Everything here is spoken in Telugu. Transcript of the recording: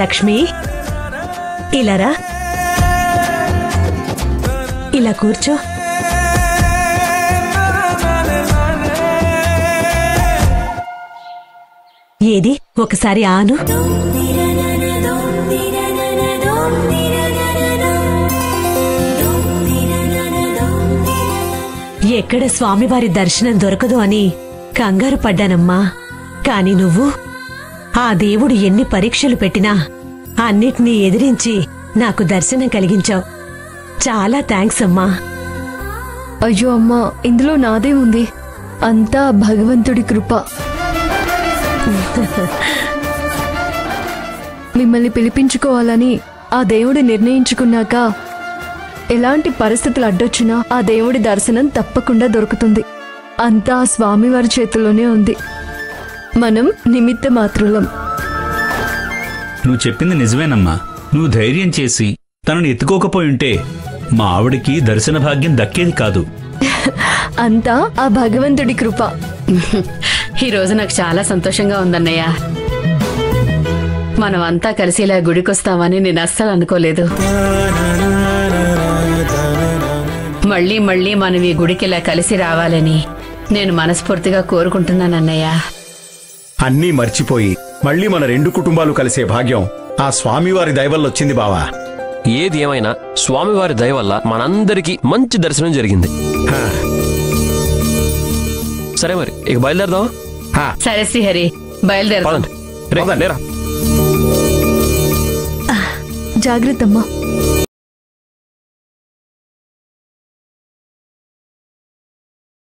లక్ష్మి ఇలారా, ఇలా కూర్చో. ఏది ఒకసారి ఆను. ఎక్కడ స్వామివారి దర్శనం దొరకదు అని కంగారు పడ్డానమ్మా. కాని నువ్వు ఆ దేవుడు ఎన్ని పరీక్షలు పెట్టినా అన్నిటినీ ఎదిరించి నాకు దర్శనం కలిగించావు. చాలా థాంక్స్ అమ్మా. అయ్యో అమ్మా, ఇందులో నాదే ఉంది, అంతా భగవంతుడి కృప. మిమ్మల్ని పిలిపించుకోవాలని ఆ దేవుడు నిర్ణయించుకున్నాక ఎలాంటి పరిస్థితులు అడ్డొచ్చినా ఆ దేవుడి దర్శనం తప్పకుండా దొరుకుతుంది. అంతా ఆ స్వామివారి చేతుల్లోనే ఉంది. మనం నిమిత్త మాత్రులం. నువ్వు చెప్పింది నిజమేనమ్మా. నువ్వు ధైర్యం చేసి తనను ఎత్తుకోకపోయుంటే మా ఆవిడికి దర్శన భాగ్యం దక్కేది కాదు. అంతా ఆ భగవంతుడి కృప. ఈ రోజు నాకు చాలా సంతోషంగా ఉందన్నయ్య. మనం అంతా కలిసి ఇలా గుడికొస్తామని నేను అస్సలు అనుకోలేదు. మళ్ళీ మళ్ళీ మనం ఈ గుడికి ఇలా కలిసి రావాలని నేను మనస్ఫూర్తిగా కోరుకుంటున్నానన్నయ్య. అన్నీ మర్చిపోయి మళ్ళీ మన రెండు కుటుంబాలు కలిసే భాగ్యం ఆ స్వామివారి దయవల్లొచ్చింది బావా. ఏది ఏమైనా స్వామివారి దయ వల్ల మనందరికీ మంచి దర్శనం జరిగింది. సరే మరి ఇక బయలుదేరదాం. సరే శ్రీహరి, బయలుదేరదాం. లేరా. జాగ్రత్త అమ్మా.